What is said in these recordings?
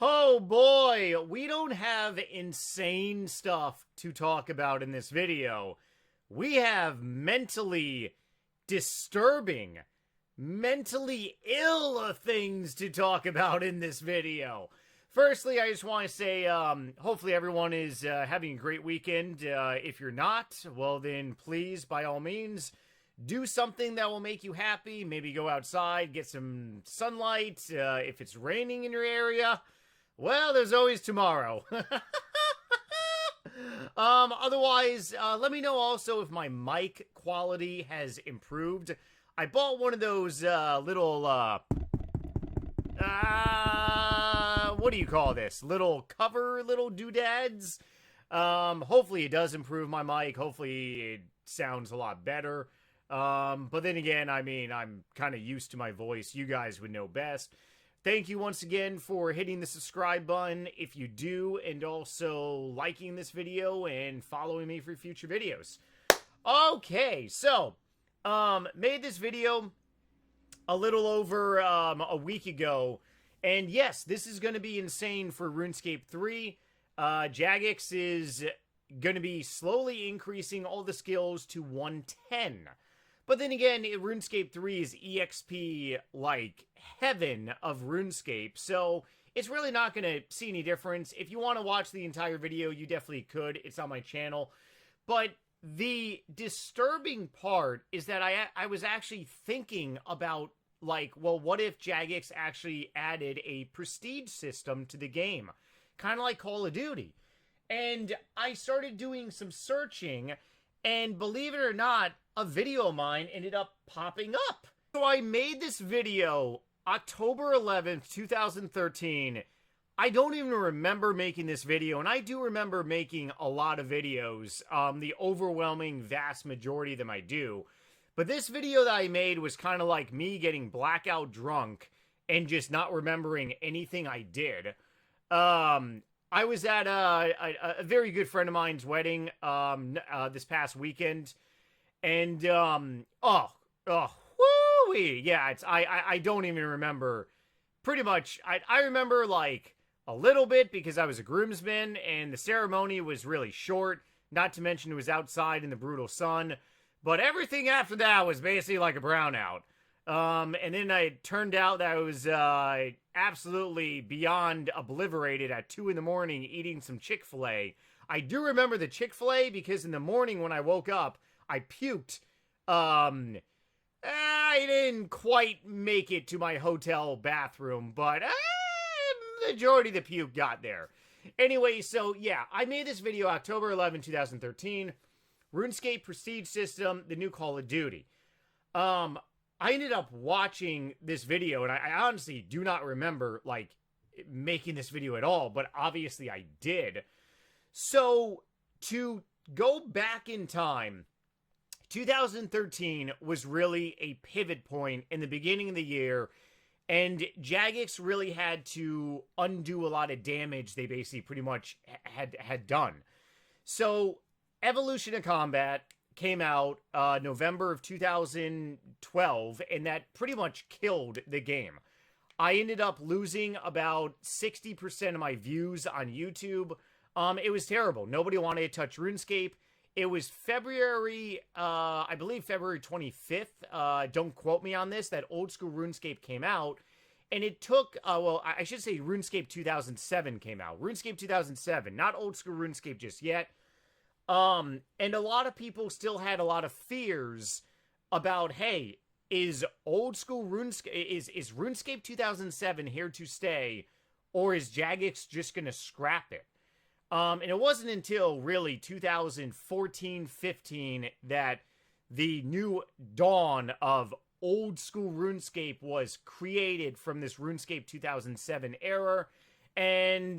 Oh boy, we don't have insane stuff to talk about in this video. We have mentally disturbing, mentally ill things to talk about in this video. Firstly, I just want to say, hopefully everyone is having a great weekend. If you're not, well then please, by all means, do something that will make you happy. Maybe go outside, get some sunlight. If it's raining in your area, well, there's always tomorrow. Otherwise, let me know also if my mic quality has improved. I bought one of those, little, what do you call this? Little doodads. Hopefully it does improve my mic. Hopefully it sounds a lot better. But then again, I mean, I'm kind of used to my voice. You guys would know best. Thank you once again for hitting the subscribe button if you do, and also liking this video and following me for future videos. Okay, so, made this video a little over a week ago, and yes, this is going to be insane for RuneScape 3. Jagex is going to be slowly increasing all the skills to 110. But then again, RuneScape 3 is EXP, like, heaven of RuneScape, so it's really not going to see any difference. If you want to watch the entire video, you definitely could. It's on my channel. But the disturbing part is that I was actually thinking about, like, well, what if Jagex actually added a prestige system to the game? Kind of like Call of Duty. And I started doing some searching, and believe it or not, a video of mine ended up popping up. So I made this video October 11th, 2013. I don't even remember making this video, and I do remember making a lot of videos. The overwhelming vast majority of them I do. But this video that I made was kind of like me getting blackout drunk and just not remembering anything I did. I was at a very good friend of mine's wedding this past weekend. And, woo-wee. Yeah, I don't even remember. Pretty much, I remember, like, a little bit because I was a groomsman, and the ceremony was really short, not to mention it was outside in the brutal sun, but everything after that was basically like a brownout. And then it turned out that I was, absolutely beyond obliterated at 2 in the morning eating some Chick-fil-A. I do remember the Chick-fil-A because in the morning when I woke up, I puked. I didn't quite make it to my hotel bathroom, but majority of the puke got there. Anyway, so yeah, I made this video October 11, 2013. RuneScape Prestige System, the new Call of Duty. I ended up watching this video, and I honestly do not remember, like, making this video at all, but obviously I did. So, to go back in time, 2013 was really a pivot point in the beginning of the year, and Jagex really had to undo a lot of damage they basically pretty much had done. So, Evolution of Combat came out November of 2012, and that pretty much killed the game. I ended up losing about 60% of my views on YouTube. It was terrible. Nobody wanted to touch RuneScape. It was February, I believe February 25th, don't quote me on this, that Old School RuneScape came out, and it took, well, I should say RuneScape 2007 came out. RuneScape 2007, not Old School RuneScape just yet. And a lot of people still had a lot of fears about, hey, is Old School RuneScape, is RuneScape 2007 here to stay, or is Jagex just gonna scrap it? And it wasn't until really 2014-15 that the new dawn of Old School RuneScape was created from this RuneScape 2007 era. And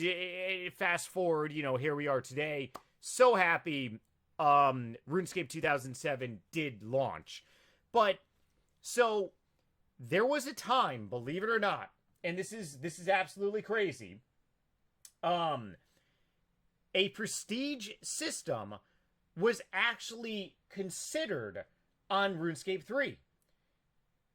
fast forward, you know, here we are today. So happy RuneScape 2007 did launch. But, so, there was a time, believe it or not, and this is absolutely crazy, a prestige system was actually considered on RuneScape 3.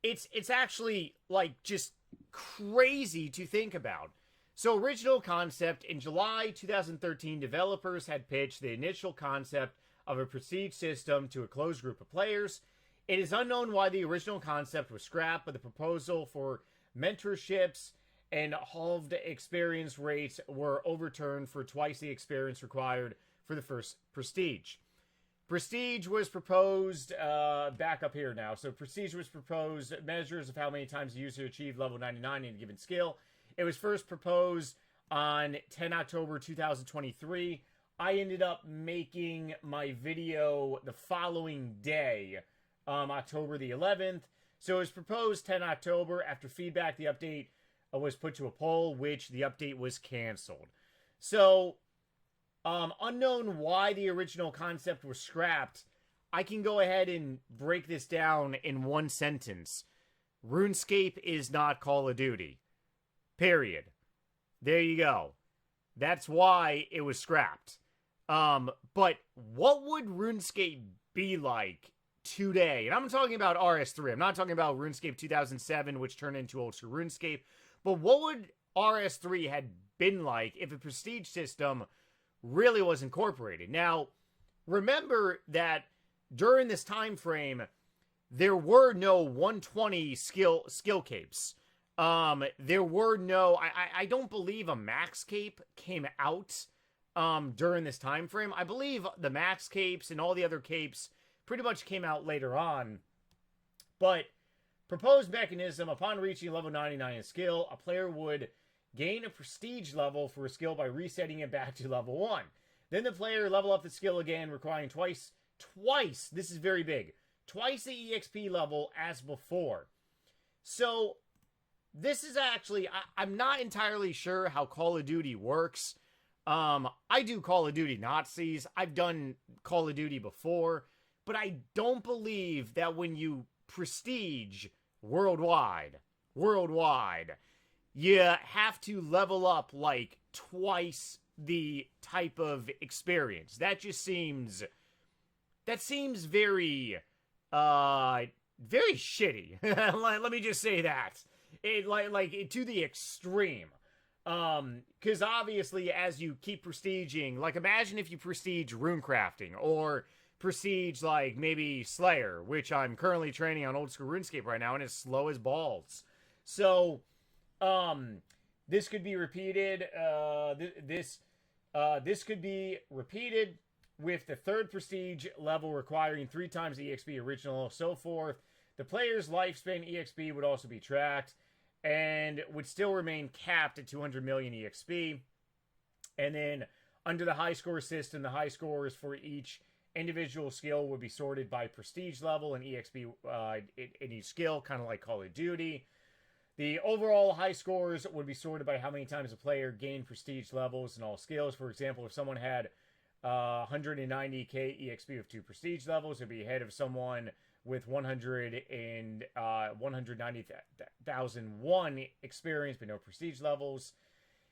It's actually, like, just crazy to think about. So, original concept. In July 2013, developers had pitched the initial concept of a prestige system to a closed group of players. It is unknown why the original concept was scrapped, but the proposal for mentorships and halved experience rates were overturned for twice the experience required for the first prestige. Prestige was proposed, back up here now. So Prestige was proposed measures of how many times a user achieved level 99 in a given skill. It was first proposed on 10 October 2023. I ended up making my video the following day, October the 11th. So it was proposed 10 October. After feedback, the update was put to a poll, which the update was canceled. So, unknown why the original concept was scrapped. I can go ahead and break this down in one sentence. RuneScape is not Call of Duty. Period. There you go. That's why it was scrapped. But what would RuneScape be like today? And I'm talking about RS3. I'm not talking about RuneScape 2007, which turned into Old School RuneScape. But what would RS3 had been like if a prestige system really was incorporated? Now, remember that during this time frame, there were no 120 skill capes. There were no, I don't believe a max cape came out during this time frame. I believe the max capes and all the other capes pretty much came out later on. But proposed mechanism: upon reaching level 99 in skill, a player would gain a prestige level for a skill by resetting it back to level 1. Then the player level up the skill again, requiring twice, this is very big, twice the EXP level as before. So this is actually, I'm not entirely sure how Call of Duty works. I do Call of Duty Nazis. I've done Call of Duty before, but I don't believe that when you prestige worldwide, you have to level up like twice the type of experience. That seems very, very shitty. Let me just say that. It like to the extreme. Because obviously as you keep prestiging, like imagine if you prestige runecrafting or prestige like maybe Slayer, which I'm currently training on Old School RuneScape right now and it's slow as balls. So, this could be repeated, this could be repeated with the third prestige level requiring 3 times the EXP original, so forth. The player's lifespan EXP would also be tracked and would still remain capped at 200 million EXP. And then under the high score system, the high scores for each individual skill would be sorted by prestige level and EXP in each skill, kind of like Call of Duty. The overall high scores would be sorted by how many times a player gained prestige levels in all skills. For example, if someone had 190k EXP with 2 prestige levels, it'd be ahead of someone with 190,001 experience but no prestige levels.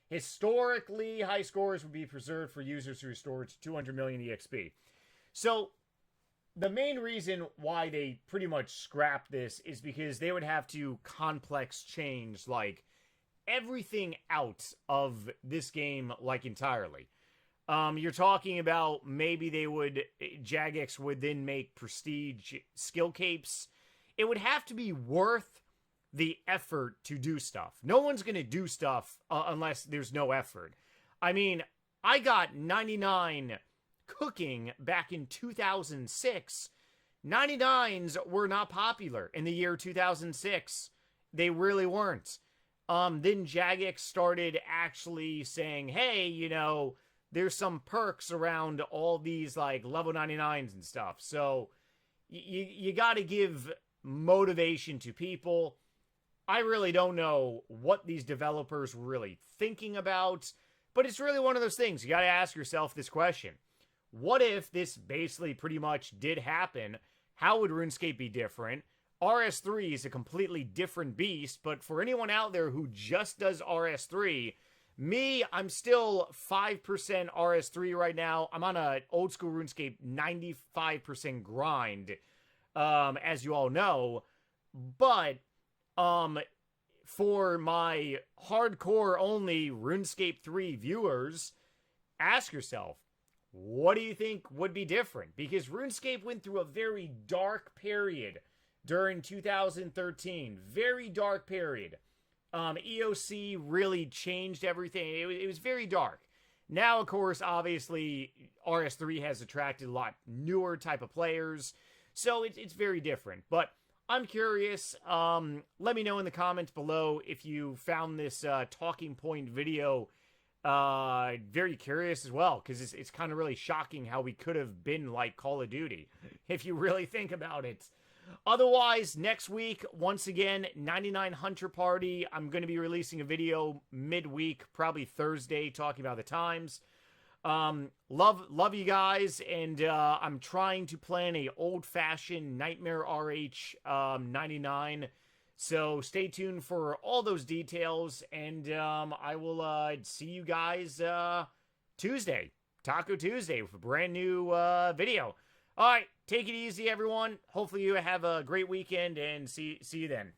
Historically, high scores would be preserved for users who restored 200 million EXP. So, the main reason why they pretty much scrapped this is because they would have to complex change, like, everything out of this game, like, entirely. You're talking about maybe Jagex would then make prestige skill capes. It would have to be worth the effort to do stuff. No one's going to do stuff unless there's no effort. I mean, I got 99 cooking back in 2006. 99s were not popular in the year 2006. They really weren't. Then Jagex started actually saying, hey, you know, there's some perks around all these like level 99s and stuff. So you got to give motivation to people. I really don't know what these developers were really thinking about, but it's really one of those things. You got to ask yourself this question. What if this basically pretty much did happen? How would RuneScape be different? RS3 is a completely different beast, but for anyone out there who just does RS3, me, I'm still 5% RS3 right now. I'm on a Old School RuneScape 95% grind, as you all know. But for my hardcore only RuneScape 3 viewers, ask yourself, what do you think would be different? Because RuneScape went through a very dark period during 2013. Very dark period. EOC really changed everything. It was very dark. Now, of course, obviously, RS3 has attracted a lot newer type of players. So it's very different. But I'm curious. Let me know in the comments below if you found this talking point video very curious as well. Because it's kind of really shocking how we could have been like Call of Duty, if you really think about it. Otherwise, next week, once again, 99 Hunter Party. I'm going to be releasing a video midweek, probably Thursday, talking about the times. Love you guys, and I'm trying to plan a old-fashioned NightmareRH 99. So stay tuned for all those details, and I will see you guys Tuesday, Taco Tuesday, with a brand new video. All right, take it easy, everyone. Hopefully you have a great weekend, and see you then.